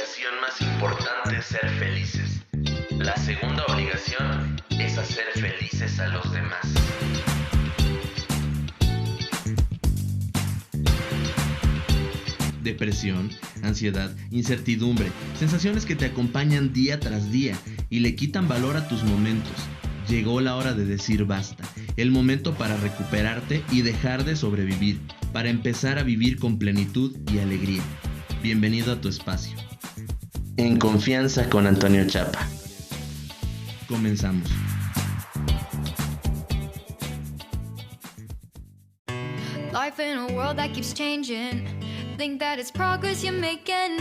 obligación más importante es ser felices. La segunda obligación es hacer felices a los demás. Depresión, ansiedad, incertidumbre, sensaciones que te acompañan día tras día y le quitan valor a tus momentos. Llegó la hora de decir basta, el momento para recuperarte y dejar de sobrevivir, para empezar a vivir con plenitud y alegría. Bienvenido a tu espacio. En confianza con Antonio Chapa. Comenzamos. Life in a world that keeps changing. Think that it's progress you're making.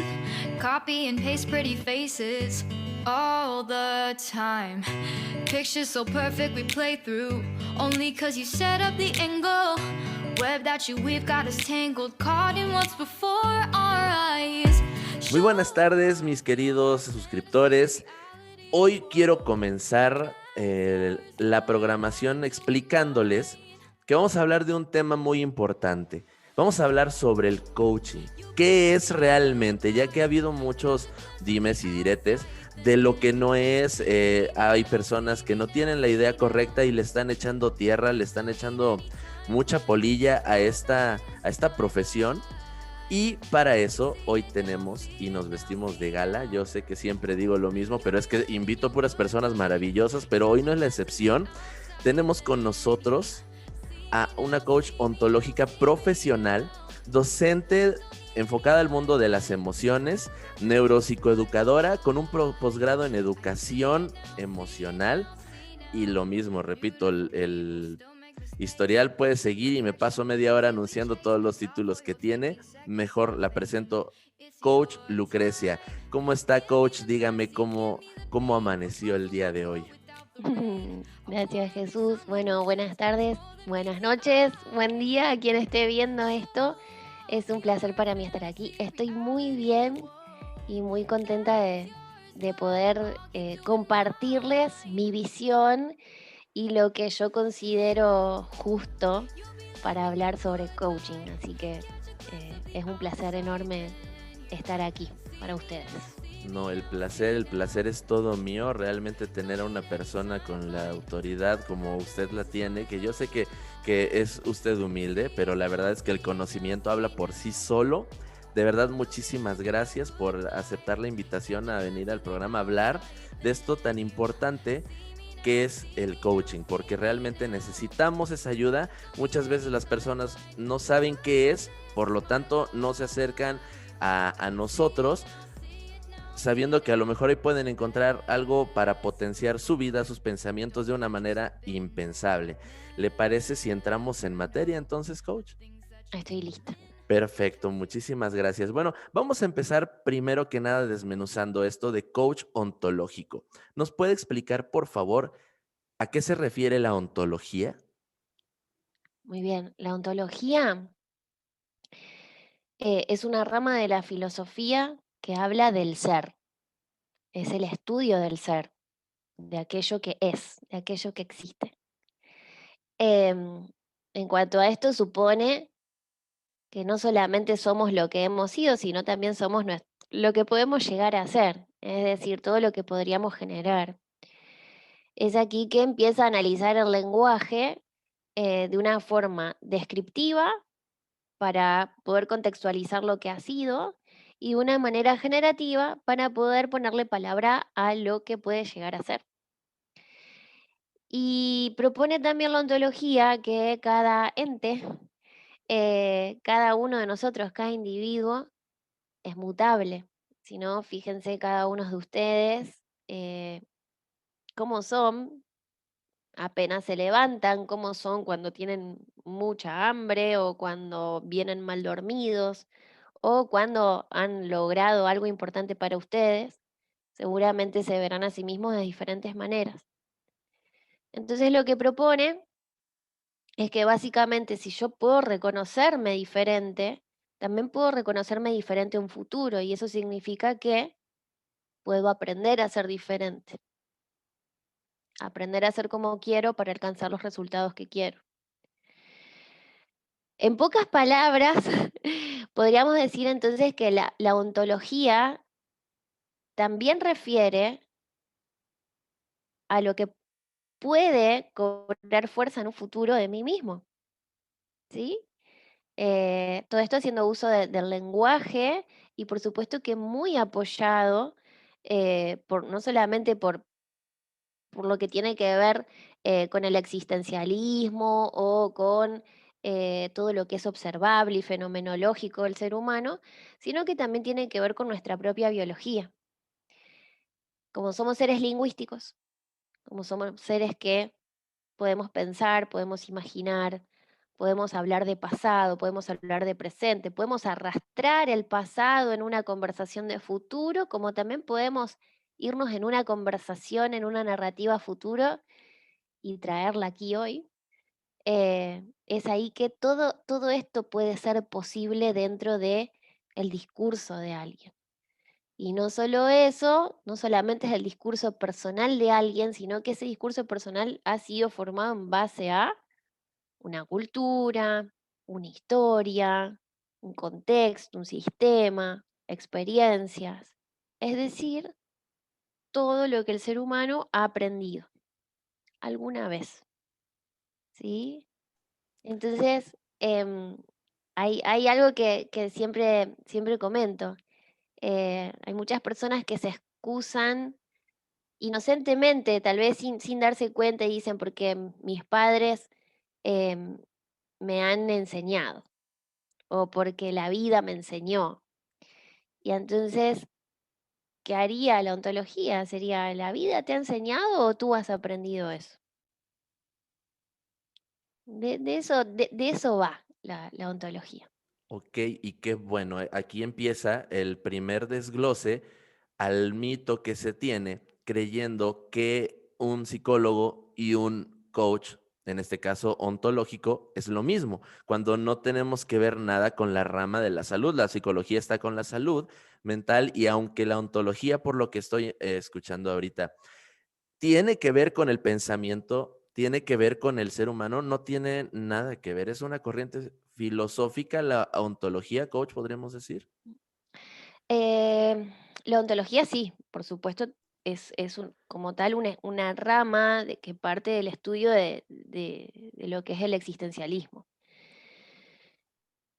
Copy and paste pretty faces all the time. Pictures so perfect we play through. Only cause you set up the angle. Web that you weave got us tangled. Caught in what's before our eyes. Muy buenas tardes, mis queridos suscriptores. Hoy quiero comenzar la programación explicándoles que vamos a hablar de un tema muy importante. Vamos a hablar sobre el coaching. ¿Qué es realmente? Ya que ha habido muchos dimes y diretes de lo que no es. Hay personas que no tienen la idea correcta y le están echando tierra, le están echando mucha polilla a esta profesión. Y para eso hoy tenemos y nos vestimos de gala. Yo sé que siempre digo lo mismo, pero es que invito a puras personas maravillosas, pero hoy no es la excepción. Tenemos con nosotros a una coach ontológica profesional, docente enfocada al mundo de las emociones, neuropsicoeducadora con un posgrado en educación emocional. Y lo mismo, repito, el historial puede seguir y me paso media hora anunciando todos los títulos que tiene. Mejor la presento, Coach Lucrecia. ¿Cómo está, coach? Dígame cómo amaneció el día de hoy. Gracias, Jesús. Bueno, buenas tardes, buenas noches, buen día a quien esté viendo esto. Es un placer para mí estar aquí. Estoy muy bien y muy contenta de poder compartirles mi visión y lo que yo considero justo para hablar sobre coaching. Así que es un placer enorme estar aquí para ustedes. No, el placer es todo mío. Realmente tener a una persona con la autoridad como usted la tiene, que yo sé que es usted humilde, pero la verdad es que el conocimiento habla por sí solo. De verdad, muchísimas gracias por aceptar la invitación a venir al programa a hablar de esto tan importante que es el coaching, porque realmente necesitamos esa ayuda. Muchas veces las personas no saben qué es, por lo tanto no se acercan a nosotros, sabiendo que a lo mejor ahí pueden encontrar algo para potenciar su vida, sus pensamientos de una manera impensable. ¿Le parece si entramos en materia entonces, coach? Estoy lista. Perfecto, muchísimas gracias. Bueno, vamos a empezar primero que nada desmenuzando esto de coach ontológico. ¿Nos puede explicar, por favor, a qué se refiere la ontología? Muy bien. La ontología es una rama de la filosofía que habla del ser. Es el estudio del ser, de aquello que es, de aquello que existe. En cuanto a esto, supone que no solamente somos lo que hemos sido, sino también somos lo que podemos llegar a ser, es decir, todo lo que podríamos generar. Es aquí que empieza a analizar el lenguaje de una forma descriptiva para poder contextualizar lo que ha sido y de una manera generativa para poder ponerle palabra a lo que puede llegar a ser. Y propone también la ontología que cada ente, cada uno de nosotros, cada individuo, es mutable. Si no, fíjense cada uno de ustedes cómo son apenas se levantan, cómo son cuando tienen mucha hambre o cuando vienen mal dormidos o cuando han logrado algo importante para ustedes. Seguramente se verán a sí mismos de diferentes maneras. Entonces lo que propone es que básicamente si yo puedo reconocerme diferente, también puedo reconocerme diferente en un futuro y eso significa que puedo aprender a ser diferente, aprender a ser como quiero para alcanzar los resultados que quiero. En pocas palabras, podríamos decir entonces que la ontología también refiere a lo que puede cobrar fuerza en un futuro de mí mismo, ¿sí? Todo esto haciendo uso del lenguaje y por supuesto que muy apoyado no solamente por lo que tiene que ver con el existencialismo o con todo lo que es observable y fenomenológico del ser humano, sino que también tiene que ver con nuestra propia biología. Como somos seres lingüísticos, como somos seres que podemos pensar, podemos imaginar, podemos hablar de pasado, podemos hablar de presente, podemos arrastrar el pasado en una conversación de futuro, como también podemos irnos en una conversación, en una narrativa futuro y traerla aquí hoy. Es ahí que todo esto puede ser posible dentro de el discurso de alguien. Y no solo eso, no solamente es el discurso personal de alguien, sino que ese discurso personal ha sido formado en base a una cultura, una historia, un contexto, un sistema, experiencias. Es decir, todo lo que el ser humano ha aprendido alguna vez, ¿sí? Entonces, hay algo que siempre comento. Hay muchas personas que se excusan inocentemente, tal vez sin darse cuenta, y dicen, porque mis padres em, me han enseñado o porque la vida me enseñó. Y entonces, ¿qué haría la ontología? Sería, ¿la vida te ha enseñado o tú has aprendido eso? De eso va la ontología. Ok, y qué bueno, aquí empieza el primer desglose al mito que se tiene creyendo que un psicólogo y un coach, en este caso ontológico, es lo mismo, cuando no tenemos que ver nada con la rama de la salud. La psicología está con la salud mental y aunque la ontología, por lo que estoy escuchando ahorita, tiene que ver con el pensamiento, tiene que ver con el ser humano, no tiene nada que ver. Es una corriente filosófica, la ontología, coach, podríamos decir. Eh, la ontología sí, por supuesto, como tal una rama que parte del estudio de lo que es el existencialismo.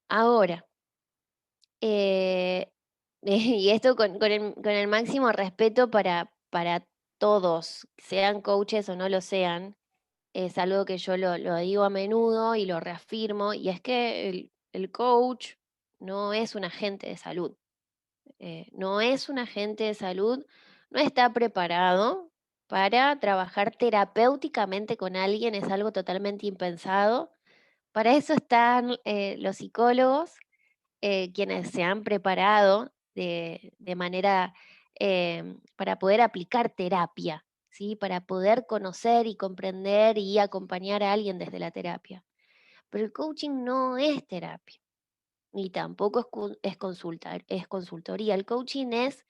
Ahora, eh, y esto con el máximo respeto para todos, sean coaches o no lo sean, es algo que yo lo digo a menudo y lo reafirmo, y es que el coach no es un agente de salud. No es un agente de salud, no está preparado para trabajar terapéuticamente con alguien, es algo totalmente impensado. Para eso están los psicólogos, quienes se han preparado de manera para poder aplicar terapia, ¿sí? Para poder conocer y comprender y acompañar a alguien desde la terapia. Pero el coaching no es terapia, ni tampoco es consultoría. El coaching es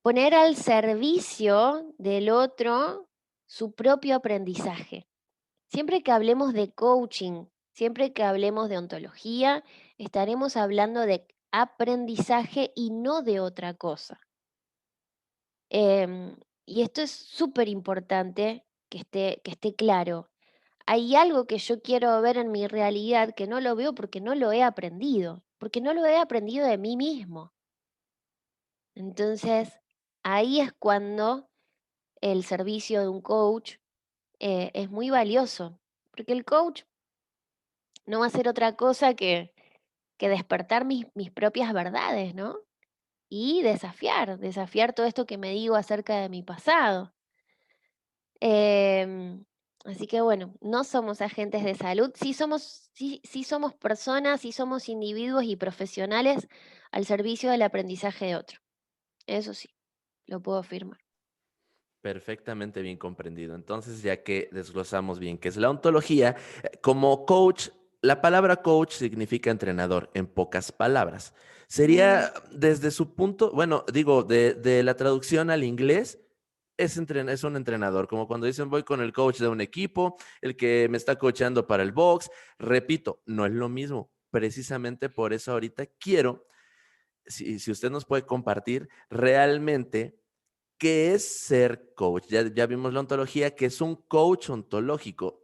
poner al servicio del otro su propio aprendizaje. Siempre que hablemos de coaching, siempre que hablemos de ontología, estaremos hablando de aprendizaje y no de otra cosa. Y esto es súper importante que esté claro. Hay algo que yo quiero ver en mi realidad que no lo veo porque no lo he aprendido, porque no lo he aprendido de mí mismo. Entonces, ahí es cuando el servicio de un coach es muy valioso, porque el coach no va a hacer otra cosa que despertar mis propias verdades, ¿no? Y desafiar todo esto que me digo acerca de mi pasado. Em, Así que bueno, no somos agentes de salud, sí somos personas, sí somos individuos y profesionales al servicio del aprendizaje de otro. Eso sí, lo puedo afirmar. Perfectamente bien comprendido. Entonces, ya que desglosamos bien qué es la ontología, como coach, la palabra coach significa entrenador, en pocas palabras. Mm, Sería desde su punto, bueno, digo, de la traducción al inglés, es un entrenador, como cuando dicen voy con el coach de un equipo, el que me está coachando para el box. Repito, no es lo mismo. Precisamente por eso ahorita quiero si usted nos puede compartir realmente qué es ser coach. Ya vimos la ontología, que es un coach ontológico.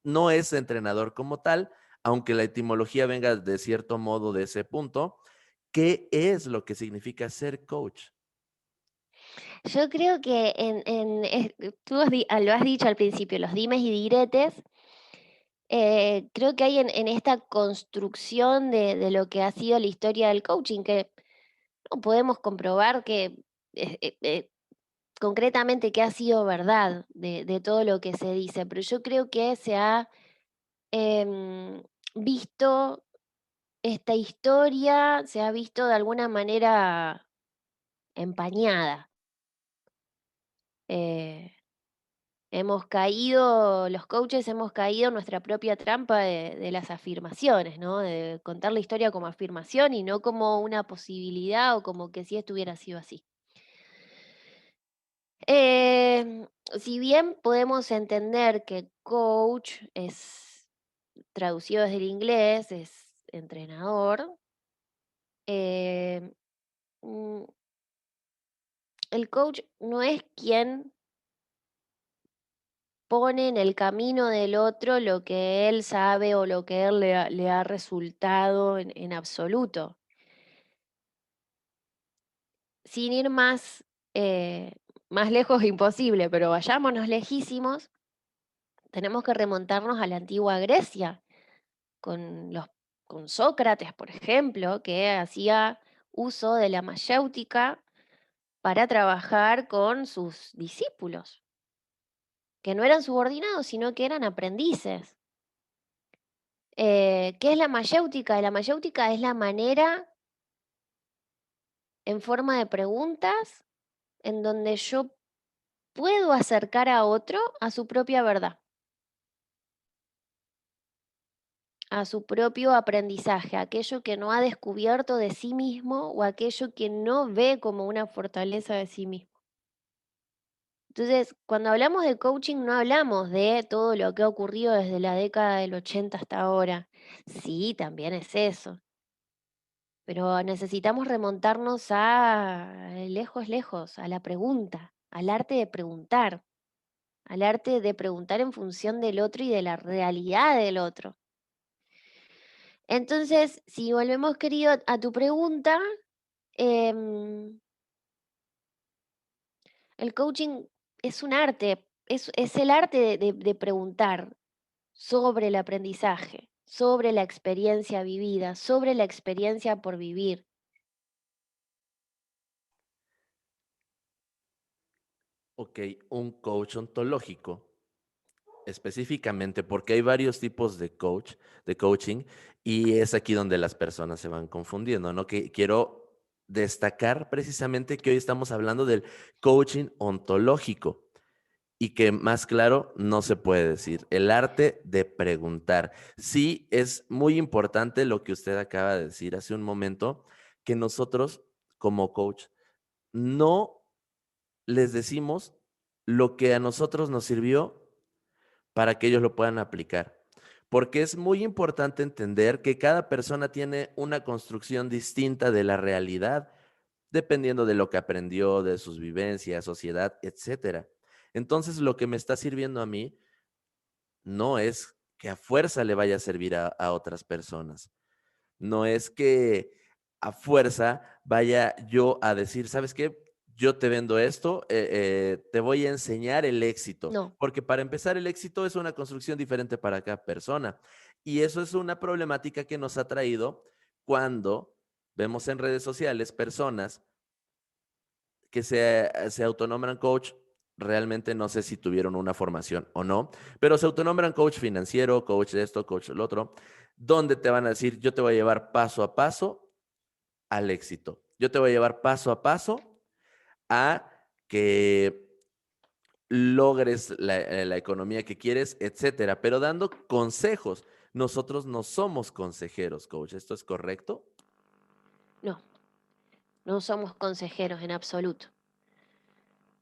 No es entrenador como tal, aunque la etimología venga de cierto modo de ese punto. ¿Qué es lo que significa ser coach? Yo creo que tú lo has dicho al principio, los dimes y diretes, creo que hay en esta construcción de lo que ha sido la historia del coaching, que no podemos comprobar que concretamente qué ha sido verdad de todo lo que se dice, pero yo creo que se ha em, visto esta historia, se ha visto de alguna manera empañada. Eh, Hemos caído, los coaches hemos caído en nuestra propia trampa de las afirmaciones, ¿no? De contar la historia como afirmación y no como una posibilidad o como que si esto hubiera sido así. Si bien podemos entender que coach es traducido desde el inglés, es entrenador, eh, mm, el coach no es quien pone en el camino del otro lo que él sabe o lo que él le ha resultado en absoluto. Sin ir más lejos imposible, pero vayámonos lejísimos, tenemos que remontarnos a la antigua Grecia, con, los, con Sócrates, por ejemplo, que hacía uso de la mayéutica para trabajar con sus discípulos, que no eran subordinados, sino que eran aprendices. ¿Qué es la mayéutica? La mayéutica es la manera en forma de preguntas en donde yo puedo acercar a otro a su propia verdad, a su propio aprendizaje, aquello que no ha descubierto de sí mismo o aquello que no ve como una fortaleza de sí mismo. Entonces, cuando hablamos de coaching no hablamos de todo lo que ha ocurrido desde la década del 80 hasta ahora. Sí, también es eso. Pero necesitamos remontarnos a lejos, lejos, a la pregunta, al arte de preguntar, al arte de preguntar en función del otro y de la realidad del otro. Entonces, si volvemos, querido, a tu pregunta, em, el coaching es un arte, es el arte de preguntar sobre el aprendizaje, sobre la experiencia vivida, sobre la experiencia por vivir. Ok, un coach ontológico, específicamente, porque hay varios tipos de coaching, y es aquí donde las personas se van confundiendo, ¿no? Que quiero destacar precisamente que hoy estamos hablando del coaching ontológico y que más claro no se puede decir, el arte de preguntar. Sí, es muy importante lo que usted acaba de decir hace un momento, que nosotros como coach no les decimos lo que a nosotros nos sirvió para que ellos lo puedan aplicar. Porque es muy importante entender que cada persona tiene una construcción distinta de la realidad, dependiendo de lo que aprendió, de sus vivencias, sociedad, etcétera. Entonces, lo que me está sirviendo a mí no es que a fuerza le vaya a servir a otras personas. No es que a fuerza vaya yo a decir, ¿sabes qué? Yo te vendo esto, te voy a enseñar el éxito, No, porque para empezar el éxito es una construcción diferente para cada persona. Y eso es una problemática que nos ha traído cuando vemos en redes sociales personas que se autonombran coach. Realmente no sé si tuvieron una formación o no, pero se autonombran coach financiero, coach de esto, coach del otro, donde te van a decir, yo te voy a llevar paso a paso al éxito. Yo te voy a llevar paso a paso a que logres la economía que quieres, etcétera, pero dando consejos. Nosotros no somos consejeros, coach. ¿Esto es correcto? no, no somos consejeros en absoluto.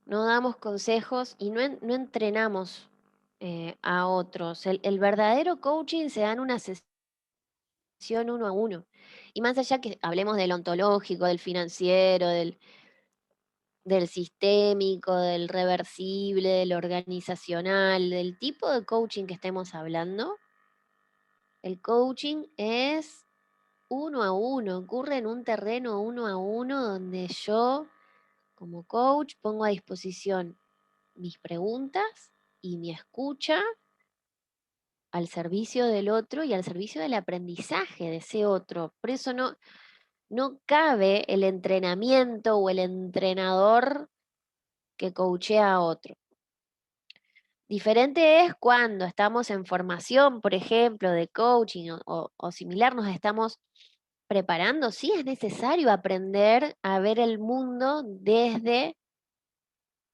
No damos consejos y no entrenamos a otros. El verdadero coaching se da en una sesión uno a uno. Y más allá que hablemos del ontológico, del financiero, del sistémico, del reversible, del organizacional, del tipo de coaching que estemos hablando, el coaching es uno a uno, ocurre en un terreno uno a uno donde yo, como coach, pongo a disposición mis preguntas y mi escucha al servicio del otro y al servicio del aprendizaje de ese otro. Por eso no cabe el entrenamiento o el entrenador que coachea a otro. Diferente es cuando estamos en formación, por ejemplo, de coaching o similar, nos estamos preparando. Sí es necesario aprender a ver el mundo desde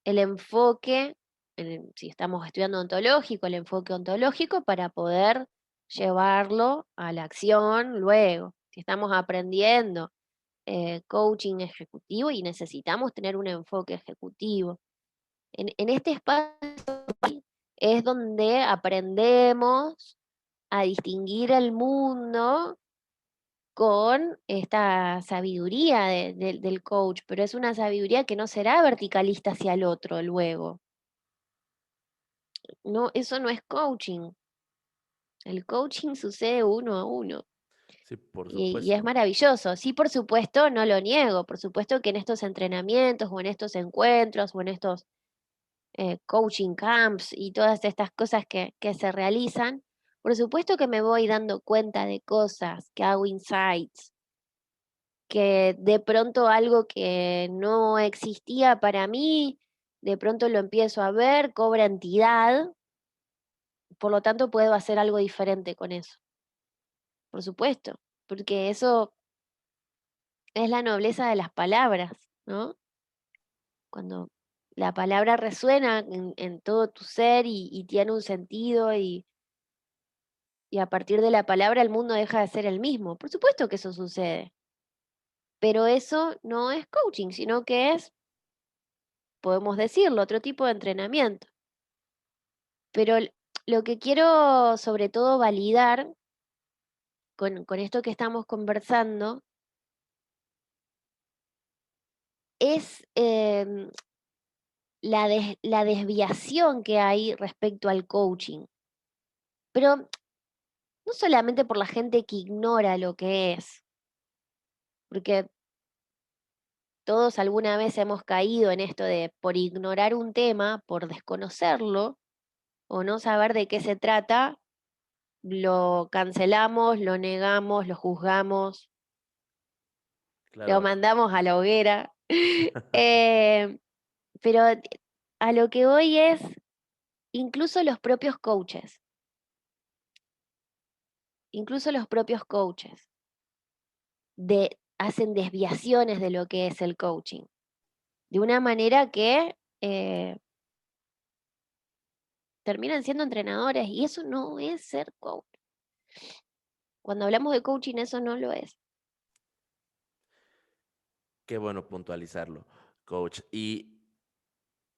el enfoque, si estamos estudiando ontológico, el enfoque ontológico para poder llevarlo a la acción luego. Si estamos aprendiendo coaching ejecutivo y necesitamos tener un enfoque ejecutivo. En este espacio es donde aprendemos a distinguir el mundo con esta sabiduría del coach, pero es una sabiduría que no será verticalista hacia el otro luego. No, eso no es coaching. El coaching sucede uno a uno. Sí, por Y es supuesto. maravilloso. Sí, por supuesto, no lo niego. Por supuesto que en estos entrenamientos o en estos encuentros o en estos coaching camps y todas estas cosas que se realizan, por supuesto que me voy dando cuenta de cosas, que hago insights, que de pronto algo que no existía para mí, de pronto lo empiezo a ver, cobra entidad, por lo tanto puedo hacer algo diferente con eso, por supuesto, porque eso es la nobleza de las palabras, ¿no? Cuando la palabra resuena en todo tu ser y tiene un sentido y a partir de la palabra el mundo deja de ser el mismo. Por supuesto que eso sucede, pero eso no es coaching, sino que es, podemos decirlo, otro tipo de entrenamiento. Pero lo que quiero sobre todo validar con esto que estamos conversando es la desviación que hay respecto al coaching. Pero no solamente por la gente que ignora lo que es, porque todos alguna vez hemos caído en esto de por ignorar un tema, por desconocerlo o no saber de qué se trata, lo cancelamos, lo negamos, lo juzgamos, lo Claro. mandamos a la hoguera. Eh, pero a lo que voy es, incluso los propios coaches hacen desviaciones de lo que es el coaching, de una manera que terminan siendo entrenadores y eso no es ser coach. Cuando hablamos de coaching, eso no lo es. Qué bueno puntualizarlo, coach. Y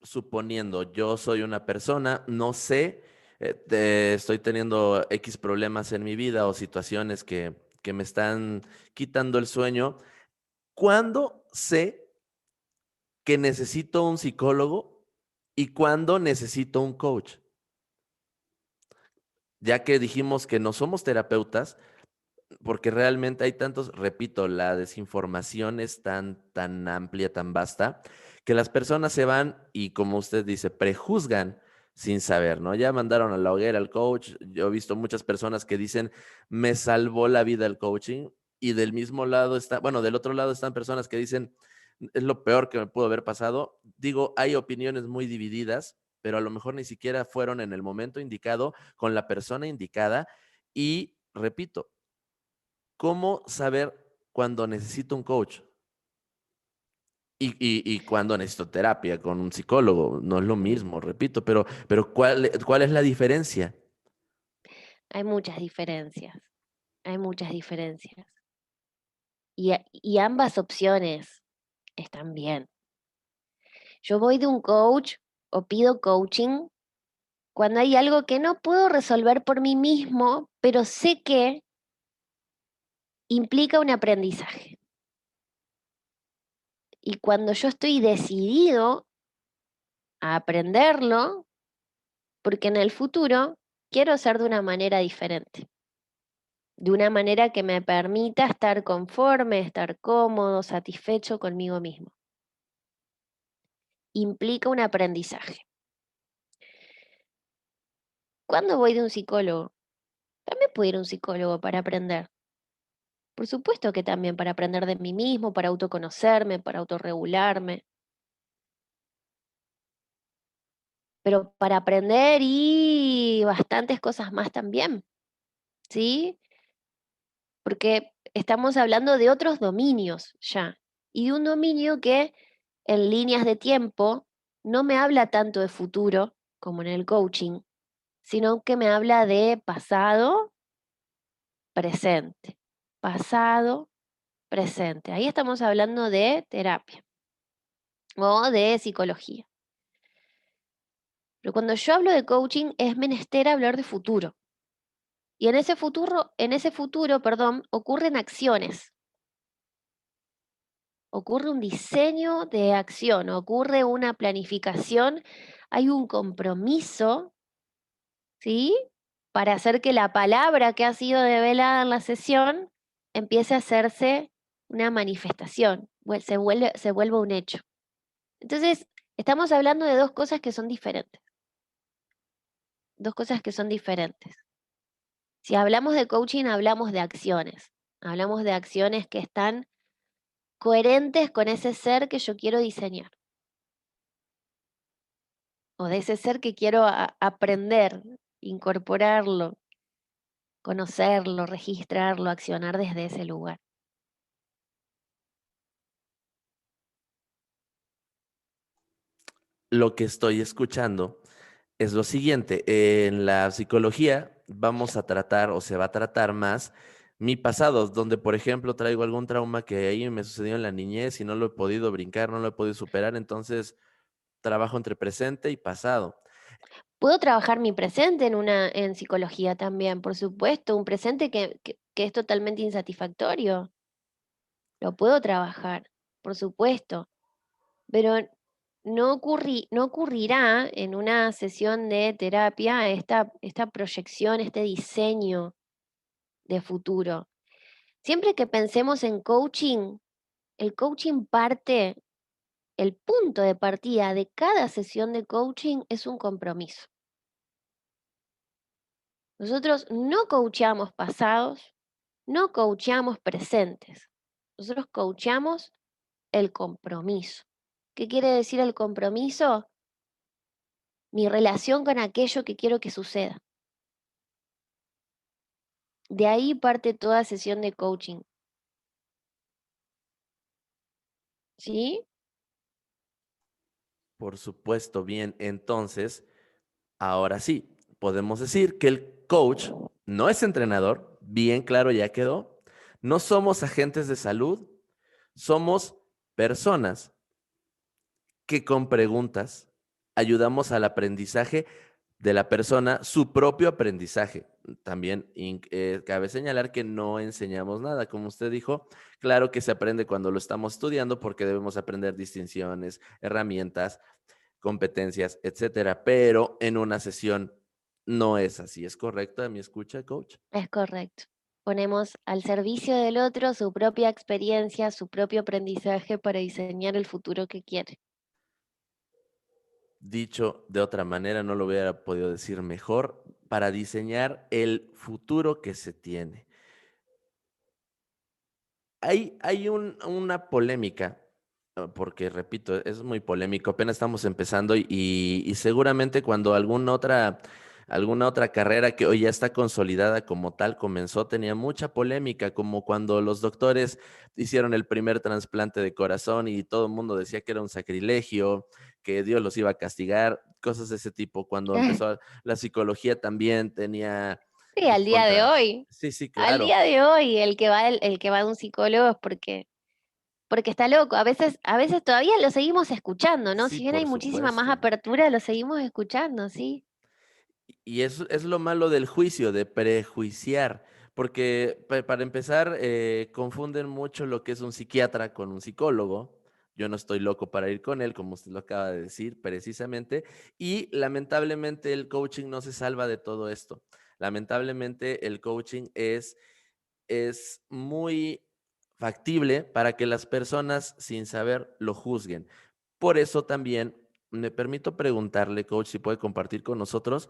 suponiendo yo soy una persona, no sé, estoy teniendo X problemas en mi vida o situaciones que me están quitando el sueño, ¿cuándo sé que necesito un psicólogo y cuándo necesito un coach? Ya que dijimos que no somos terapeutas, porque realmente hay tantos, repito, la desinformación es tan amplia, tan vasta, que las personas se van y, como usted dice, prejuzgan sin saber, ¿no? Ya mandaron a la hoguera al coach. Yo he visto muchas personas que dicen, me salvó la vida el coaching, y del mismo lado está, bueno, del otro lado están personas que dicen, es lo peor que me pudo haber pasado. Digo, hay opiniones muy divididas, pero a lo mejor ni siquiera fueron en el momento indicado, con la persona indicada, y repito, ¿cómo saber cuando necesito un coach? Y cuando necesito terapia con un psicólogo, no es lo Mm. mismo, repito, pero ¿cuál es la diferencia? Hay muchas diferencias, hay muchas diferencias. Y ambas opciones están bien. Yo voy de un coach o pido coaching cuando hay algo que no puedo resolver por mí mismo, pero sé que implica un aprendizaje. Y cuando yo estoy decidido a aprenderlo, porque en el futuro quiero ser de una manera diferente, de una manera que me permita estar conforme, estar cómodo, satisfecho conmigo mismo. Implica un aprendizaje. ¿Cuándo voy de un psicólogo? También puedo ir a un psicólogo para aprender. Por supuesto que también para aprender de mí mismo, para autoconocerme, para autorregularme. Pero para aprender y bastantes cosas más también, ¿sí? Porque estamos hablando de otros dominios ya, y de un dominio que en líneas de tiempo no me habla tanto de futuro como en el coaching, sino que me habla de pasado, presente. Pasado, presente. Ahí estamos hablando de terapia o de psicología. Pero cuando yo hablo de coaching es menester hablar de futuro. Y en ese futuro, perdón, ocurren acciones. Ocurre un diseño de acción, ocurre una planificación, hay un compromiso, ¿sí? Para hacer que la palabra que ha sido develada en la sesión empiece a hacerse una manifestación, se vuelve un hecho. Entonces, estamos hablando de dos cosas que son diferentes. Dos cosas que son diferentes. Si hablamos de coaching, hablamos de acciones. Hablamos de acciones que están coherentes con ese ser que yo quiero diseñar. O de ese ser que quiero aprender, incorporarlo, conocerlo, registrarlo, accionar desde ese lugar. Lo que estoy escuchando es lo siguiente. En la psicología vamos a tratar o se va a tratar más mi pasado, donde por ejemplo traigo algún trauma que ahí me sucedió en la niñez y no lo he podido brincar, no lo he podido superar, entonces trabajo entre presente y pasado. Puedo trabajar mi presente en psicología también, por supuesto, un presente que es totalmente insatisfactorio. Lo puedo trabajar, por supuesto, pero no ocurrirá en una sesión de terapia esta proyección, este diseño de futuro. Siempre que pensemos en coaching, el coaching parte, el punto de partida de cada sesión de coaching es un compromiso. Nosotros no coachamos pasados, no coachamos presentes. Nosotros coachamos el compromiso. ¿Qué quiere decir el compromiso? Mi relación con aquello que quiero que suceda. De ahí parte toda sesión de coaching. ¿Sí? Por supuesto, bien, entonces, ahora sí, podemos decir que el coach no es entrenador, bien claro ya quedó. No somos agentes de salud, somos personas que con preguntas ayudamos al aprendizaje de la persona, su propio aprendizaje. También cabe señalar que no enseñamos nada, como usted dijo, claro que se aprende cuando lo estamos estudiando porque debemos aprender distinciones, herramientas, competencias, etcétera, pero en una sesión no es así. ¿Es correcta mi escucha, coach? Es correcto. Ponemos al servicio del otro su propia experiencia, su propio aprendizaje para diseñar el futuro que quiere. Dicho de otra manera, no lo hubiera podido decir mejor, para diseñar el futuro que se tiene. Hay una polémica, porque repito, es muy polémico, apenas estamos empezando y seguramente cuando alguna otra carrera que hoy ya está consolidada como tal comenzó, tenía mucha polémica, como cuando los doctores hicieron el primer trasplante de corazón y todo el mundo decía que era un sacrilegio, que Dios los iba a castigar, cosas de ese tipo. Cuando empezó la psicología también tenía Sí, al día de contra... hoy. Sí, sí, Al claro. día de hoy, el que va a un psicólogo es porque está loco. A veces todavía lo seguimos escuchando, ¿no? Sí, Si bien hay por muchísima más supuesto. apertura, lo seguimos escuchando, sí. Y eso es lo malo del juicio, de prejuiciar, porque para empezar, confunden mucho lo que es un psiquiatra con un psicólogo. Yo no estoy loco para ir con él, como usted lo acaba de decir, precisamente. Y lamentablemente el coaching no se salva de todo esto. Lamentablemente el coaching es muy factible para que las personas sin saber lo juzguen. Por eso también me permito preguntarle, coach, si puede compartir con nosotros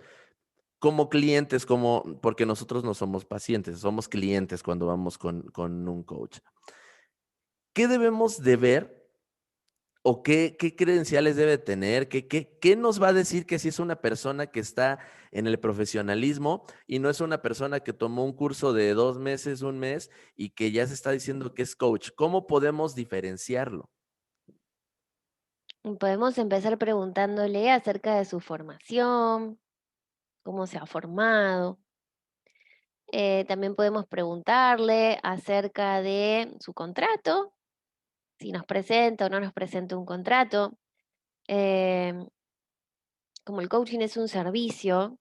como clientes, porque nosotros no somos pacientes, somos clientes cuando vamos con un coach. ¿Qué debemos de ver o qué credenciales debe tener? ¿Qué nos va a decir que si es una persona que está en el profesionalismo y no es una persona que tomó un curso de 2 meses, un mes y que ya se está diciendo que es coach? ¿Cómo podemos diferenciarlo? Podemos empezar preguntándole acerca de su formación, cómo se ha formado. También podemos preguntarle acerca de su contrato, si nos presenta o no nos presenta un contrato. Em, Como el coaching es un servicio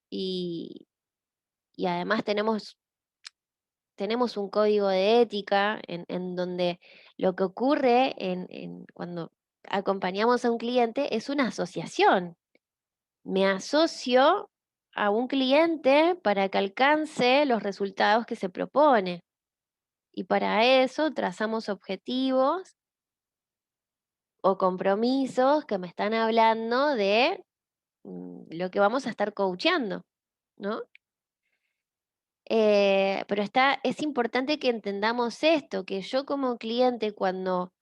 y, y además tenemos un código de ética en donde lo que ocurre cuando acompañamos a un cliente es una asociación. Me asocio a un cliente para que alcance los resultados que se propone. Y para eso trazamos objetivos o compromisos que me están hablando de lo que vamos a estar coacheando, ¿no? Pero es importante que entendamos esto, que yo como cliente cuando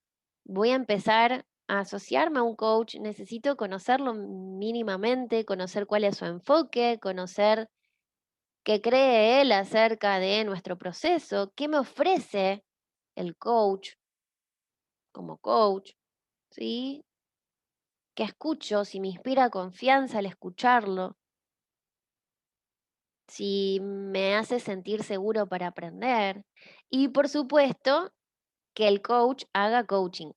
voy a empezar a asociarme a un coach, necesito conocerlo mínimamente, conocer cuál es su enfoque, conocer qué cree él acerca de nuestro proceso, qué me ofrece el coach como coach, ¿sí? ¿Qué escucho? Si me inspira confianza al escucharlo, si me hace sentir seguro para aprender. Y por supuesto, que el coach haga coaching.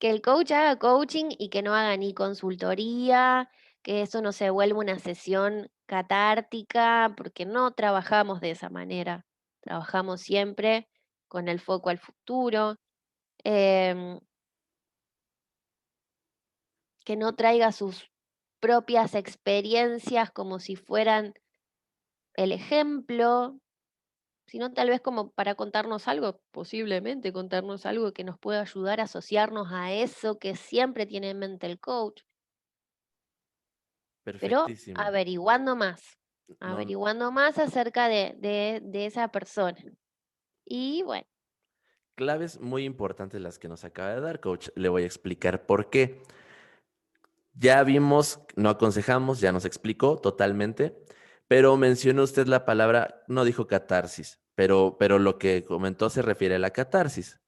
Que el coach haga coaching y que no haga ni consultoría, que eso no se vuelva una sesión catártica, porque no trabajamos de esa manera. Trabajamos siempre con el foco al futuro. em, que no traiga sus propias experiencias como si fueran el ejemplo, sino tal vez como para contarnos algo, posiblemente contarnos algo que nos pueda ayudar a asociarnos a eso que siempre tiene en mente el coach, pero Perfectísimo. No, averiguando más acerca de esa persona. Y bueno, claves muy importantes las que nos acaba de dar, coach. Le voy a explicar por qué. Ya vimos, no aconsejamos, ya nos explicó totalmente, pero mencionó usted la palabra, no dijo catarsis, pero lo que comentó se refiere a la catarsis.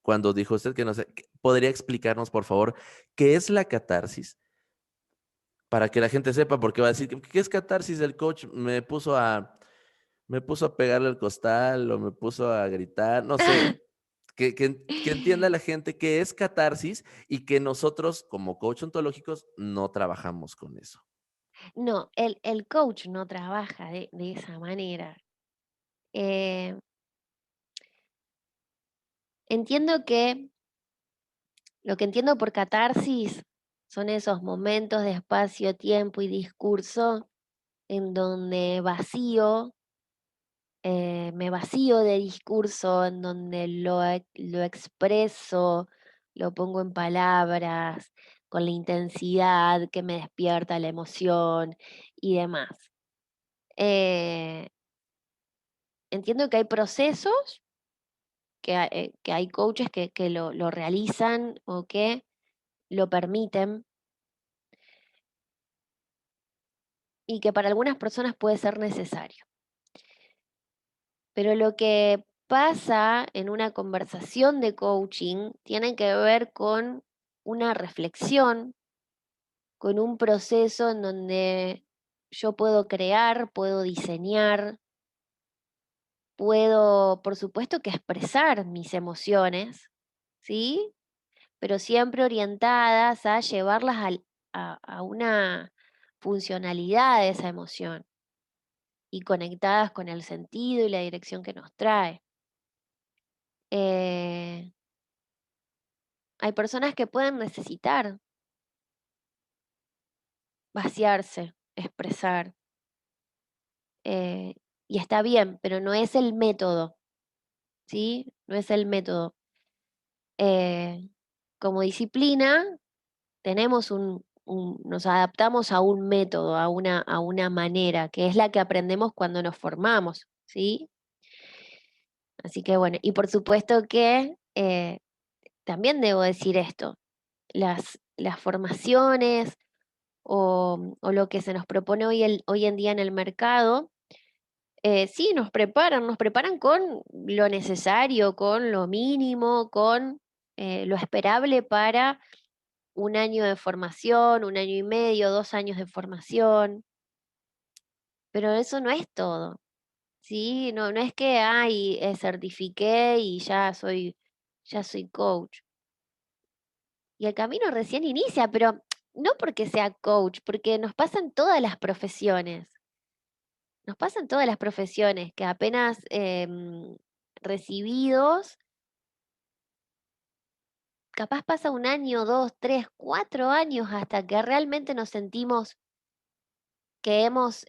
Cuando dijo usted que no sé, ¿podría explicarnos, por favor, qué es la catarsis? Para que la gente sepa, porque va a decir, ¿qué es catarsis? El coach me puso a pegarle al costal o me puso a gritar, no sé, que entienda la gente qué es catarsis y que nosotros como coach ontológicos no trabajamos con eso. no, el coach no trabaja de esa manera. Eh, Entiendo que lo que entiendo por catarsis son esos momentos de espacio, tiempo y discurso en donde me vacío de discurso, en donde lo expreso, lo pongo en palabras, con la intensidad que me despierta la emoción y demás. Eh, Entiendo que hay procesos, que hay coaches que lo realizan o que lo permiten y que para algunas personas puede ser necesario. Pero lo que pasa en una conversación de coaching tiene que ver con una reflexión, con un proceso en donde yo puedo crear, puedo diseñar, puedo, por supuesto, que expresar mis emociones, ¿sí? Pero siempre orientadas a llevarlas a una funcionalidad de esa emoción. y conectadas con el sentido y la dirección que nos trae. Eh, Hay personas que pueden necesitar vaciarse, expresar, eh, y está bien, pero no es el método, ¿sí? No es el método. Eh, Como disciplina tenemos nos adaptamos a un método, a una manera, que es la que aprendemos cuando nos formamos, ¿sí? Así que bueno, y por supuesto que también debo decir esto, las formaciones o lo que se nos propone hoy en día en el mercado, sí, nos preparan con lo necesario, con lo mínimo, con lo esperable para un año de formación, un año y medio, 2 años de formación, pero eso no es todo, ¿sí? No, no es que, ay, certifiqué y ya soy coach. Y el camino recién inicia, pero no porque sea coach, porque nos pasan todas las profesiones. Nos pasan todas las profesiones que apenas recibidos, capaz pasa un año, 2, 3, 4 años hasta que realmente nos sentimos que hemos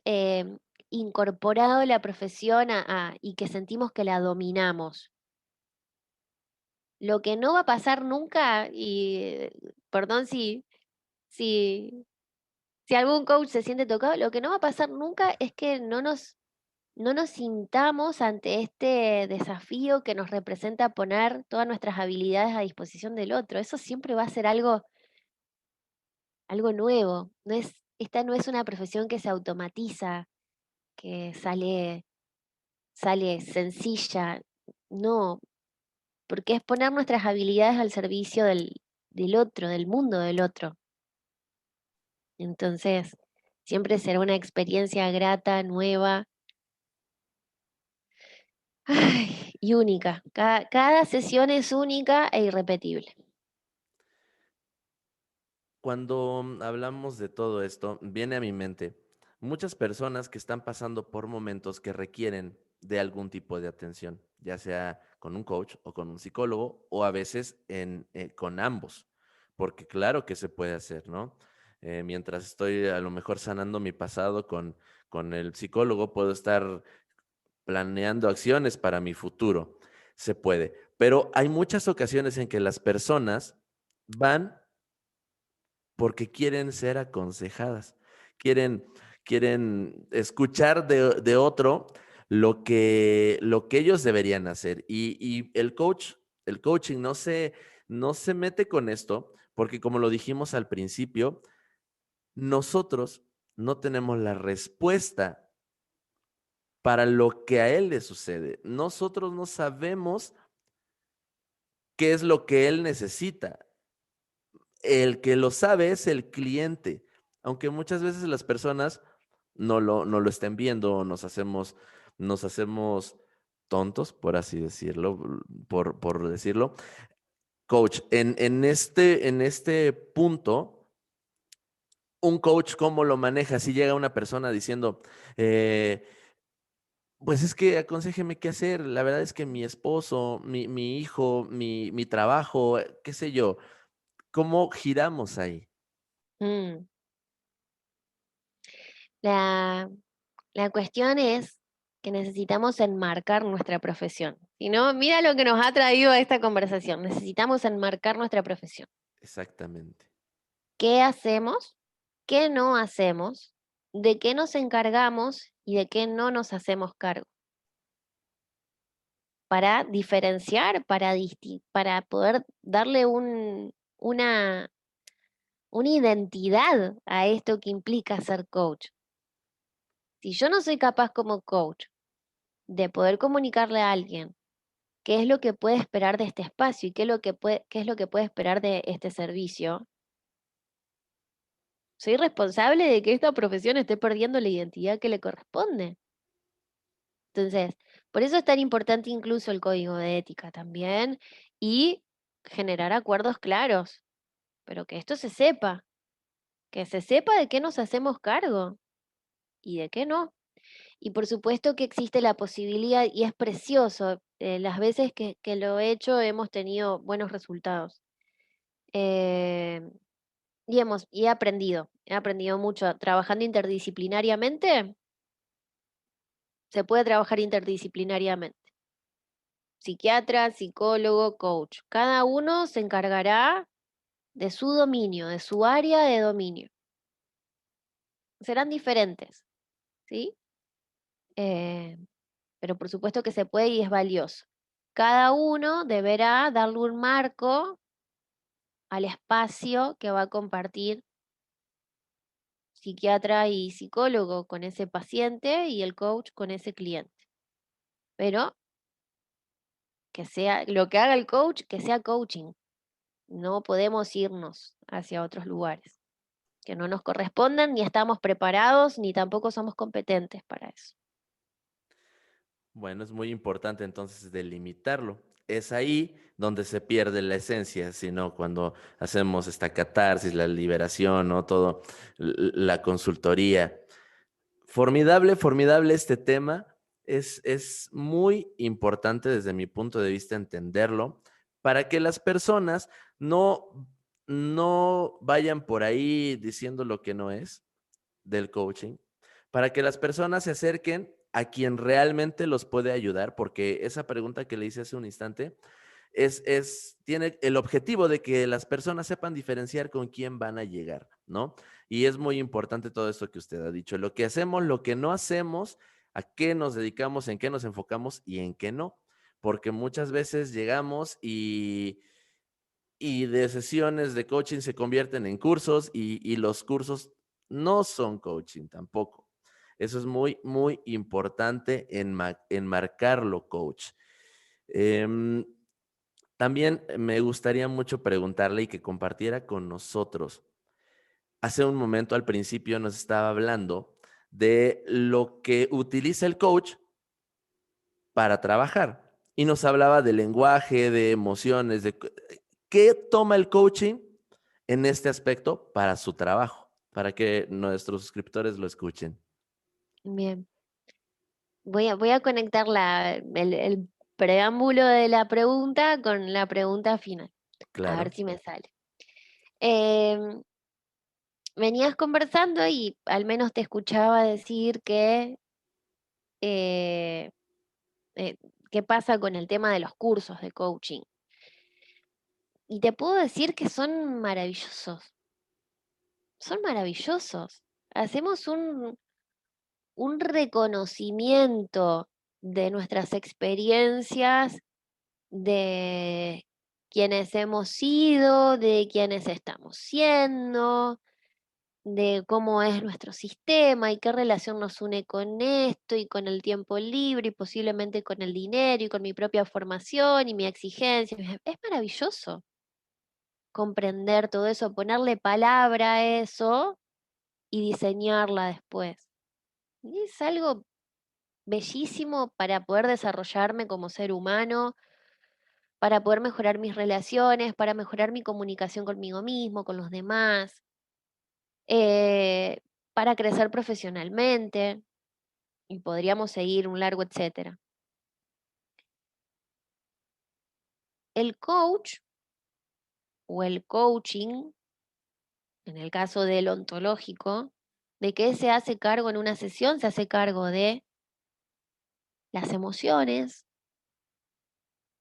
incorporado la profesión y que sentimos que la dominamos. Lo que no va a pasar nunca, y perdón si, si algún coach se siente tocado, lo que no va a pasar nunca es que no nos sintamos ante este desafío que nos representa poner todas nuestras habilidades a disposición del otro. Eso siempre va a ser algo nuevo. Esta no es una profesión que se automatiza, que sale sencilla. No, porque es poner nuestras habilidades al servicio del otro, del mundo del otro. Entonces, siempre será una experiencia grata, nueva, ay, y única. Cada sesión es única e irrepetible. Cuando hablamos de todo esto, viene a mi mente muchas personas que están pasando por momentos que requieren de algún tipo de atención, ya sea con un coach o con un psicólogo o a veces con ambos, porque claro que se puede hacer, ¿no? Mientras estoy a lo mejor sanando mi pasado con el psicólogo, puedo estar planeando acciones para mi futuro. Se puede, pero hay muchas ocasiones en que las personas van porque quieren ser aconsejadas, quieren, quieren escuchar de otro lo que ellos deberían hacer. Y el coaching no se mete con esto, porque como lo dijimos al principio, nosotros no tenemos la respuesta para lo que a él le sucede. Nosotros no sabemos qué es lo que él necesita. El que lo sabe es el cliente, aunque muchas veces las personas no lo estén viendo, nos hacemos tontos, por así decirlo, por decirlo. Coach, en este punto, un coach, ¿cómo lo maneja? Si llega una persona diciendo, eh, pues es que aconséjeme qué hacer, la verdad es que mi esposo, mi hijo, mi trabajo, qué sé yo, ¿cómo giramos ahí? Mm. La, la cuestión es que necesitamos enmarcar nuestra profesión. Si no, mira lo que nos ha traído a esta conversación. Necesitamos enmarcar nuestra profesión. Exactamente. ¿Qué hacemos? ¿Qué no hacemos? ¿De qué nos encargamos y de qué no nos hacemos cargo? Para diferenciar, para poder darle una identidad a esto que implica ser coach. Si yo no soy capaz como coach de poder comunicarle a alguien qué es lo que puede esperar de este espacio y qué es lo que puede esperar de este servicio, soy responsable de que esta profesión esté perdiendo la identidad que le corresponde. Entonces, por eso es tan importante incluso el código de ética también y generar acuerdos claros, pero que se sepa de qué nos hacemos cargo y de qué no. Y por supuesto que existe la posibilidad, y es precioso, las veces que lo he hecho hemos tenido buenos resultados. Eh, y he aprendido mucho. Trabajando interdisciplinariamente, se puede trabajar interdisciplinariamente. Psiquiatra, psicólogo, coach. Cada uno se encargará de su dominio, de su área de dominio. Serán diferentes, ¿sí? Eh, pero por supuesto que se puede y es valioso. Cada uno deberá darle un marco al espacio que va a compartir psiquiatra y psicólogo con ese paciente y el coach con ese cliente. Pero que sea lo que haga el coach, que sea coaching. No podemos irnos hacia otros lugares que no nos correspondan, ni estamos preparados, ni tampoco somos competentes para eso. Bueno, es muy importante entonces delimitarlo. Es ahí donde se pierde la esencia, sino cuando hacemos esta catarsis, la liberación, ¿no? Todo, la consultoría. Formidable, formidable este tema. Es muy importante desde mi punto de vista entenderlo para que las personas no vayan por ahí diciendo lo que no es del coaching, para que las personas se acerquen a quien realmente los puede ayudar, porque esa pregunta que le hice hace un instante tiene el objetivo de que las personas sepan diferenciar con quién van a llegar, ¿no? Y es muy importante todo esto que usted ha dicho, lo que hacemos, lo que no hacemos, a qué nos dedicamos, en qué nos enfocamos y en qué no, porque muchas veces llegamos y de sesiones de coaching se convierten en cursos y los cursos no son coaching tampoco. Eso es muy, muy importante enmarcarlo, coach. Em, También me gustaría mucho preguntarle y que compartiera con nosotros. Hace un momento al principio nos estaba hablando de lo que utiliza el coach para trabajar y nos hablaba de lenguaje, de emociones, de qué toma el coaching en este aspecto para su trabajo, para que nuestros suscriptores lo escuchen. Bien, voy a conectar el preámbulo de la pregunta con la pregunta final. A ver Claro. si me sale. Em, Venías conversando y al menos te escuchaba decir eh, eh, qué pasa con el tema de los cursos de coaching. Y te puedo decir que son maravillosos. Hacemos un reconocimiento de nuestras experiencias, de quienes hemos sido, de quienes estamos siendo, de cómo es nuestro sistema y qué relación nos une con esto y con el tiempo libre y posiblemente con el dinero y con mi propia formación y mi exigencia. Es maravilloso comprender todo eso, ponerle palabra a eso y diseñarla después. Y es algo bellísimo para poder desarrollarme como ser humano, para poder mejorar mis relaciones, para mejorar mi comunicación conmigo mismo, con los demás, eh, para crecer profesionalmente, y podríamos seguir un largo etcétera. El coach o el coaching, en el caso del ontológico, ¿de qué se hace cargo en una sesión? Se hace cargo de las emociones,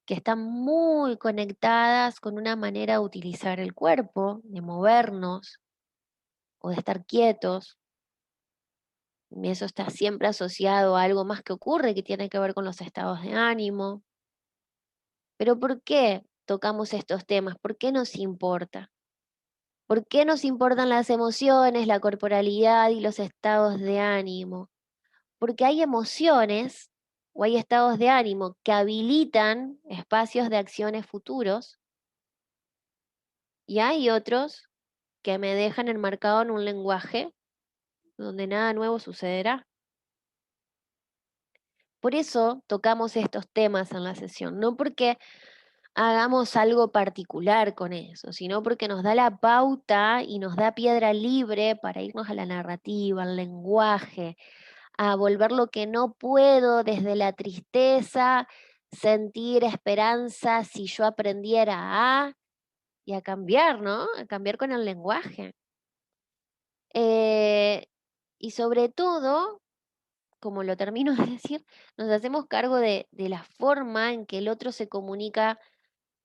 que están muy conectadas con una manera de utilizar el cuerpo, de movernos o de estar quietos. Y eso está siempre asociado a algo más que ocurre, que tiene que ver con los estados de ánimo. Pero ¿por qué tocamos estos temas? ¿Por qué nos importa? ¿Por qué nos importan las emociones, la corporalidad y los estados de ánimo? Porque hay emociones o hay estados de ánimo que habilitan espacios de acciones futuros y hay otros que me dejan enmarcado en un lenguaje donde nada nuevo sucederá. Por eso tocamos estos temas en la sesión, no porque hagamos algo particular con eso, sino porque nos da la pauta y nos da piedra libre para irnos a la narrativa, al lenguaje, a volver lo que no puedo desde la tristeza, sentir esperanza si yo aprendiera a, y a cambiar, ¿no? A cambiar con el lenguaje. Eh, y sobre todo, como lo termino de decir, nos hacemos cargo de la forma en que el otro se comunica,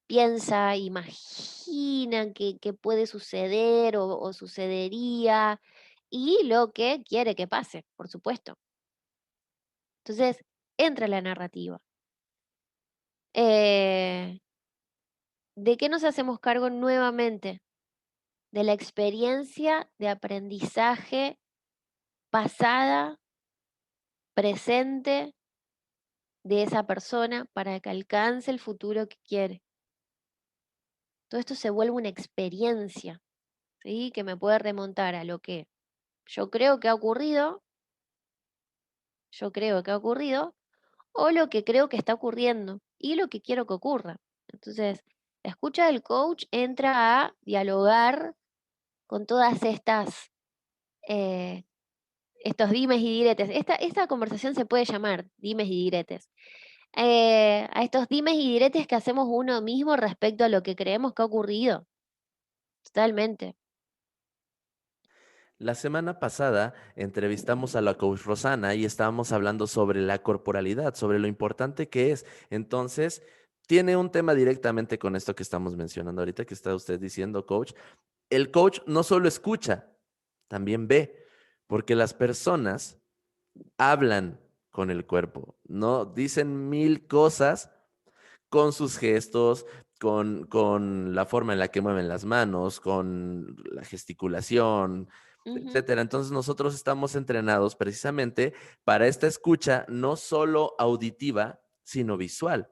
piensa, imagina que puede suceder o sucedería y lo que quiere que pase, por supuesto. Entonces, entra la narrativa. Eh, ¿De qué nos hacemos cargo nuevamente? De la experiencia de aprendizaje pasada, presente de esa persona para que alcance el futuro que quiere. Todo esto se vuelve una experiencia, ¿sí? Que me puede remontar a lo que yo creo que ha ocurrido, yo creo que ha ocurrido, o lo que creo que está ocurriendo y lo que quiero que ocurra. Entonces, la escucha del coach entra a dialogar con todas estas, eh, estos dimes y diretes. Esta conversación se puede llamar dimes y diretes. A estos dimes y diretes que hacemos uno mismo respecto a lo que creemos que ha ocurrido. Totalmente. La semana pasada entrevistamos a la coach Rosana y estábamos hablando sobre la corporalidad, sobre lo importante que es. Entonces, tiene un tema directamente con esto que estamos mencionando ahorita, que está usted diciendo, coach. El coach no solo escucha, también ve, porque las personas hablan con el cuerpo, ¿no? Dicen mil cosas con sus gestos, con la forma en la que mueven las manos, con la gesticulación, Ujú. etcétera. Entonces nosotros estamos entrenados precisamente para esta escucha no solo auditiva, sino visual.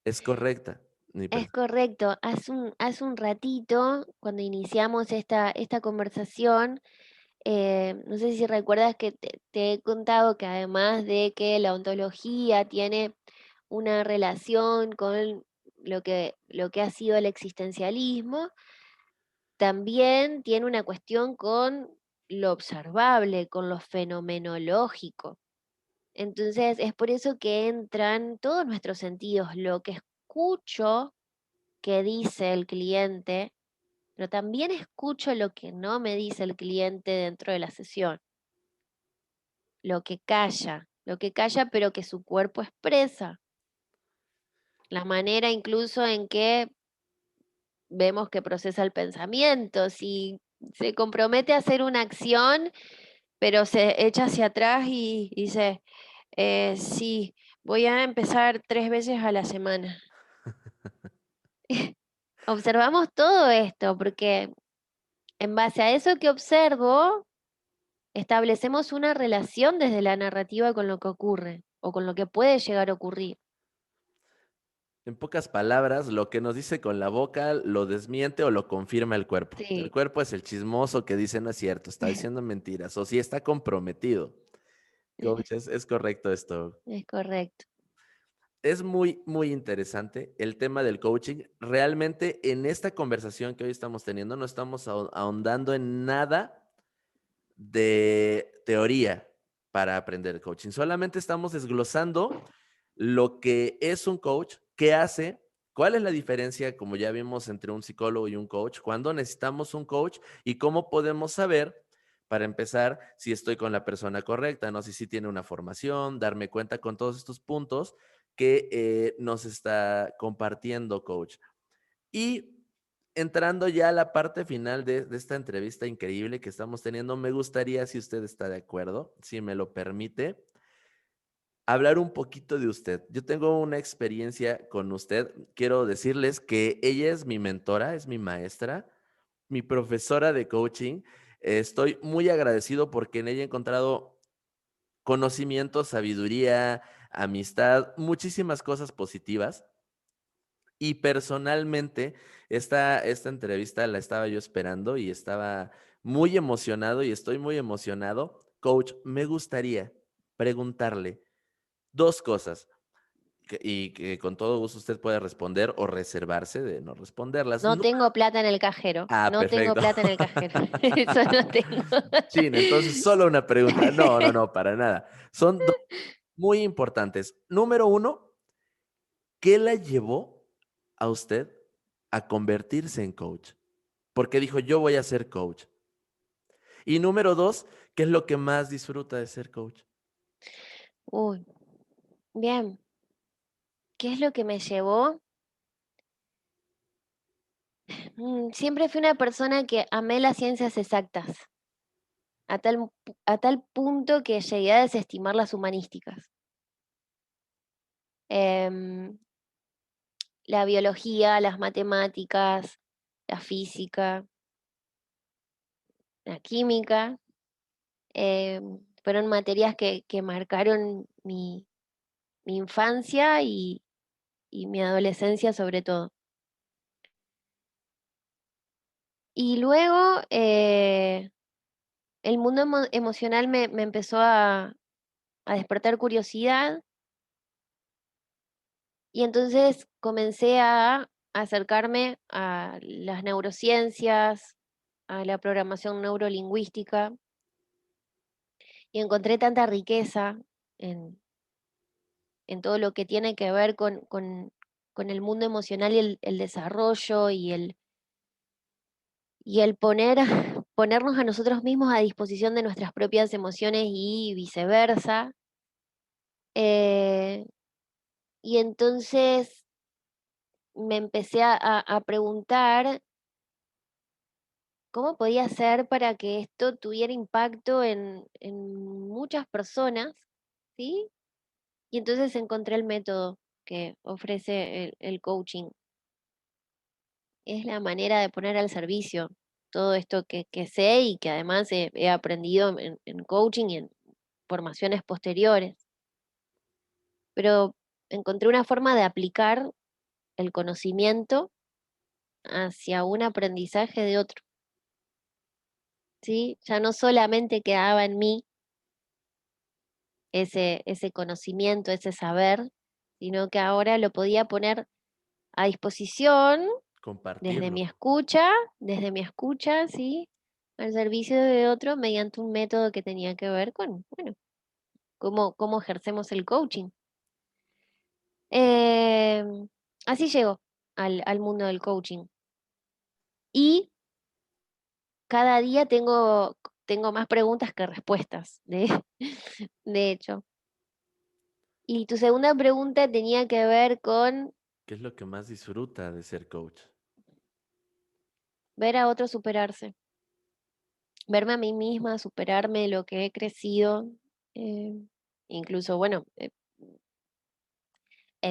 Es correcta, mi Es percepción. correcto. Hace un ratito, cuando iniciamos esta conversación, no sé si recuerdas que te he contado que además de que la ontología tiene una relación con lo que ha sido el existencialismo, también tiene una cuestión con lo observable, con lo fenomenológico. Entonces, es por eso que entran todos nuestros sentidos, lo que escucho que dice el cliente, pero también escucho lo que no me dice el cliente dentro de la sesión, lo que calla, pero que su cuerpo expresa, la manera incluso en que vemos que procesa el pensamiento, si se compromete a hacer una acción, pero se echa hacia atrás y dice, sí, voy a empezar 3 veces a la semana. Observamos todo esto porque en base a eso que observo, establecemos una relación desde la narrativa con lo que ocurre o con lo que puede llegar a ocurrir. En pocas palabras, lo que nos dice con la boca lo desmiente o lo confirma el cuerpo. El Sí, cuerpo es el chismoso que dice no es cierto, está diciendo mentiras o si está comprometido. Coach, es correcto esto. es correcto. Es muy, muy interesante el tema del coaching. Realmente en esta conversación que hoy estamos teniendo no estamos ahondando en nada de teoría para aprender coaching. Solamente estamos desglosando lo que es un coach, qué hace, cuál es la diferencia, como ya vimos, entre un psicólogo y un coach, cuándo necesitamos un coach y cómo podemos saber, para empezar, si estoy con la persona correcta, no sé si tiene una formación, darme cuenta con todos estos puntos que nos está compartiendo, coach. Y entrando ya a la parte final de esta entrevista increíble que estamos teniendo, me gustaría, si usted está de acuerdo, si me lo permite, hablar un poquito de usted. Yo tengo una experiencia con usted. Quiero decirles que ella es mi mentora, es mi maestra, mi profesora de coaching. Estoy muy agradecido porque en ella he encontrado conocimiento, sabiduría, amistad, muchísimas cosas positivas. Y personalmente, esta entrevista la estaba yo esperando y estaba muy emocionado y estoy muy emocionado. Coach, me gustaría preguntarle dos cosas. y que con todo gusto usted puede responder o reservarse de no responderlas. No tengo plata en el cajero. Ah, No tengo perfecto. plata en el cajero. Eso no tengo. Chin, entonces solo una pregunta. No, no, no, para nada. Son dos muy importantes. Número uno, ¿qué la llevó a usted a convertirse en coach? Porque dijo, yo voy a ser coach. Y número dos, ¿qué es lo que más disfruta de ser coach? Uy, bien. ¿Qué es lo que me llevó? Siempre fui una persona que amé las ciencias exactas, a tal punto que llegué a desestimar las humanísticas. Em, la biología, las matemáticas, la física, la química, fueron materias que marcaron mi infancia y mi adolescencia sobre todo. Y luego el mundo emocional me empezó a despertar curiosidad y entonces comencé a acercarme a las neurociencias, a la programación neurolingüística y encontré tanta riqueza en, en todo lo que tiene que ver con el mundo emocional y el desarrollo y el ponernos a nosotros mismos a disposición de nuestras propias emociones y viceversa. Eh, y entonces me empecé a preguntar cómo podía ser para que esto tuviera impacto en muchas personas, ¿sí? Y entonces encontré el método que ofrece el coaching. Es la manera de poner al servicio todo esto que sé y que además he aprendido en coaching y en formaciones posteriores. Pero encontré una forma de aplicar el conocimiento hacia un aprendizaje de otro, ¿sí? Ya no solamente quedaba en mí ese conocimiento, ese saber, sino que ahora lo podía poner a disposición desde Compartirlo. mi escucha, desde mi escucha, ¿sí? Al servicio de otro mediante un método que tenía que ver con, bueno, cómo ejercemos el coaching. Em, Así llego al mundo del coaching. Y cada día tengo más preguntas que respuestas, de hecho. Y tu segunda pregunta tenía que ver con ¿Qué es lo que más disfruta de ser coach? ver a otros superarse, verme a mí misma, superarme lo que he crecido. eh, Incluso, bueno,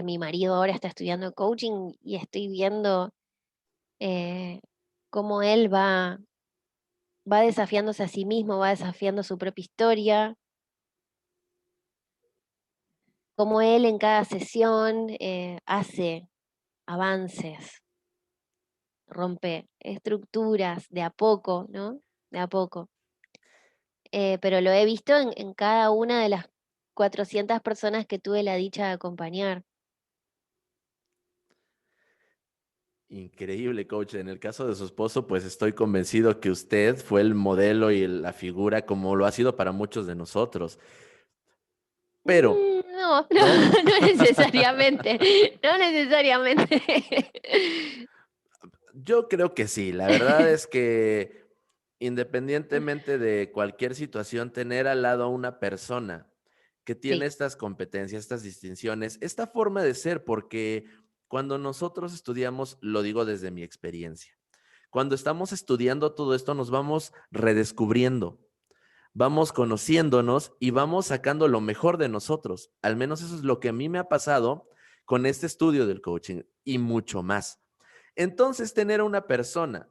mi marido ahora está estudiando coaching y estoy viendo eh, cómo él va desafiándose a sí mismo, va desafiando su propia historia, cómo él en cada sesión hace avances, rompe estructuras de a poco, ¿no? De a poco. Pero lo he visto en cada una de las 400 personas que tuve la dicha de acompañar. Increíble, coach. En el caso de su esposo, pues estoy convencido que usted fue el modelo y la figura como lo ha sido para muchos de nosotros. Pero, No, no, ¿no? no necesariamente, no necesariamente. Yo creo que sí. La verdad es que independientemente de cualquier situación, tener al lado a una persona que tiene Sí, estas competencias, estas distinciones, esta forma de ser, porque cuando nosotros estudiamos, lo digo desde mi experiencia, cuando estamos estudiando todo esto, nos vamos redescubriendo, vamos conociéndonos y vamos sacando lo mejor de nosotros. Al menos eso es lo que a mí me ha pasado con este estudio del coaching y mucho más. Entonces, tener a una persona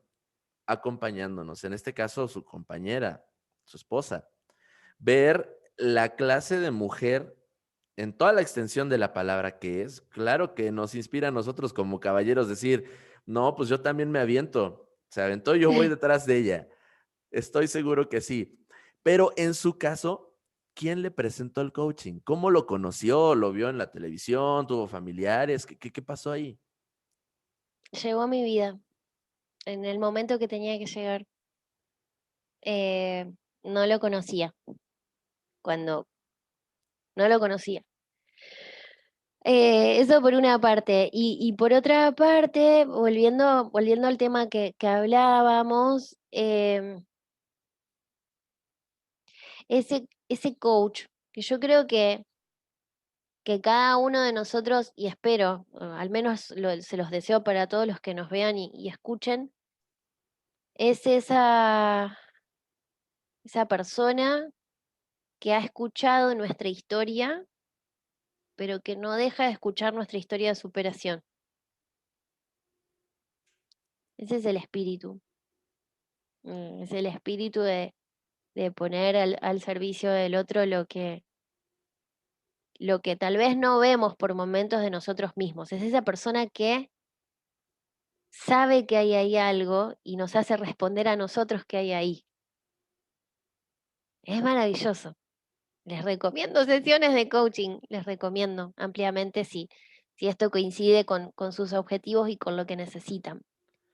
acompañándonos, en este caso su compañera, su esposa, ver la clase de mujer en toda la extensión de la palabra que es, claro que nos inspira a nosotros como caballeros decir, no, pues yo también me aviento, se aventó, yo voy detrás de ella, estoy seguro que sí, pero en su caso ¿quién le presentó el coaching? ¿Cómo lo conoció? ¿Lo vio en la televisión? ¿Tuvo familiares? ¿Qué pasó ahí? Llegó a mi vida en el momento que tenía que llegar. No lo conocía, cuando no lo conocía. Eso por una parte. Y por otra parte, volviendo al tema que hablábamos, ese coach, que yo creo que cada uno de nosotros, y espero, al menos se los deseo para todos los que nos vean y escuchen, es esa persona que ha escuchado nuestra historia, pero que no deja de escuchar nuestra historia de superación. Ese es el espíritu. Es el espíritu de poner al servicio del otro lo que tal vez no vemos por momentos de nosotros mismos. Es esa persona que sabe que hay ahí algo y nos hace responder a nosotros que hay ahí. Es maravilloso. Les recomiendo sesiones de coaching, les recomiendo ampliamente si esto coincide con sus objetivos y con lo que necesitan.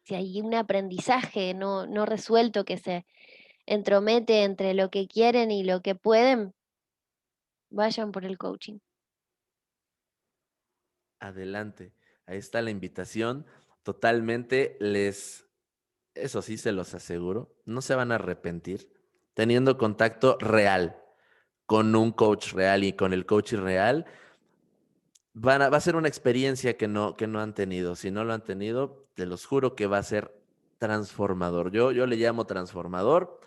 Si hay un aprendizaje no resuelto que se entromete entre lo que quieren y lo que pueden, vayan por el coaching. Adelante, ahí está la invitación. Totalmente eso sí se los aseguro, no se van a arrepentir teniendo contacto real con un coach real y con el coaching real. Va a ser una experiencia que no han tenido. Si no lo han tenido, te los juro que va a ser transformador. Yo le llamo transformador,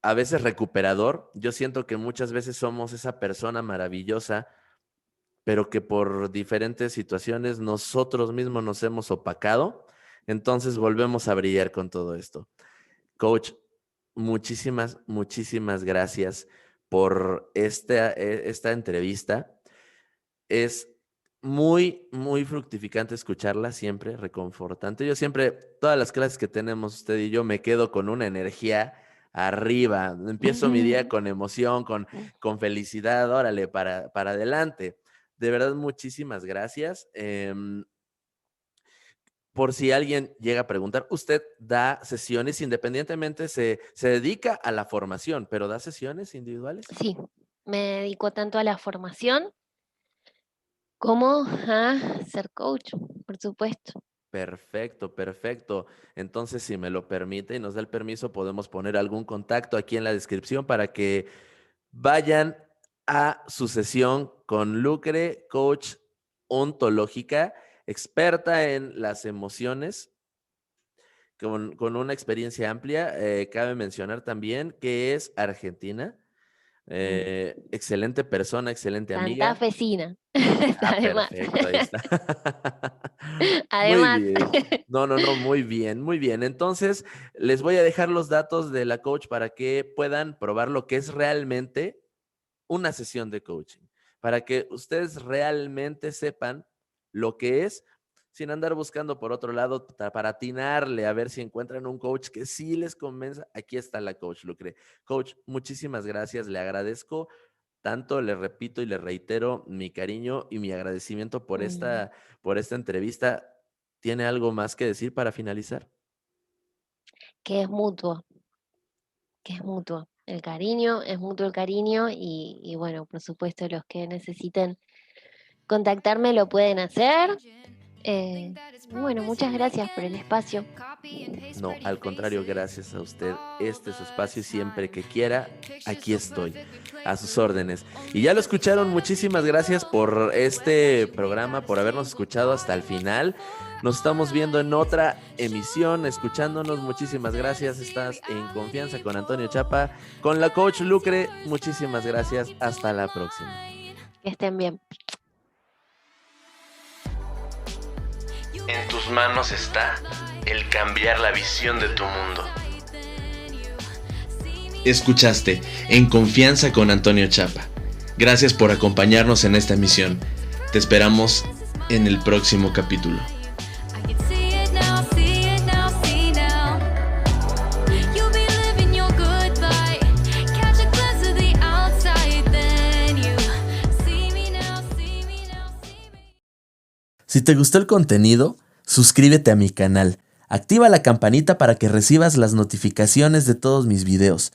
a veces recuperador. Yo siento que muchas veces somos esa persona maravillosa, pero que por diferentes situaciones nosotros mismos nos hemos opacado. Entonces volvemos a brillar con todo esto. Coach, muchísimas gracias por esta entrevista. Es muy fructificante escucharla, siempre reconfortante. Yo siempre, todas las clases que tenemos usted y yo, me quedo con una energía arriba. Empiezo mi día con emoción, con felicidad. Órale, para adelante. De verdad, muchísimas gracias. Por si alguien llega a preguntar, usted da sesiones independientemente, se dedica a la formación, pero da sesiones individuales. Sí, me dedico tanto a la formación como a ser coach, por supuesto. Perfecto. Entonces, si me lo permite y nos da el permiso, podemos poner algún contacto aquí en la descripción para que vayan a su sesión con Lucre, coach ontológica, experta en las emociones, con una experiencia amplia. Cabe mencionar también que es argentina. Excelente persona, excelente amiga. Santafesina. Además. Perfecto, ahí está. Además. Muy bien. No, muy bien. Entonces, les voy a dejar los datos de la coach para que puedan probar lo que es realmente una sesión de coaching, para que ustedes realmente sepan lo que es, sin andar buscando por otro lado para atinarle a ver si encuentran un coach que sí les convenza. Aquí está la coach Lucre. Coach, muchísimas gracias, le agradezco tanto, le repito y le reitero mi cariño y mi agradecimiento por esta entrevista. ¿Tiene algo más que decir para finalizar? Que es mutuo. El cariño, es mutuo el cariño y bueno, por supuesto los que necesiten contactarme lo pueden hacer. Bueno, muchas gracias por el espacio. No, al contrario, gracias a usted. Este es su espacio, siempre que quiera, aquí estoy, a sus órdenes. Y ya lo escucharon, muchísimas gracias por este programa, por habernos escuchado hasta el final. Nos estamos viendo en otra emisión, escuchándonos. Muchísimas gracias. Estás en Confianza con Antonio Chapa, con la coach Lucre. Muchísimas gracias. Hasta la próxima. Que estén bien. En tus manos está el cambiar la visión de tu mundo. Escuchaste En Confianza con Antonio Chapa. Gracias por acompañarnos en esta emisión. Te esperamos en el próximo capítulo. You'll be living your good life. Catch a glimpse of the outside. Si te gustó el contenido, suscríbete a mi canal. Activa la campanita para que recibas las notificaciones de todos mis videos.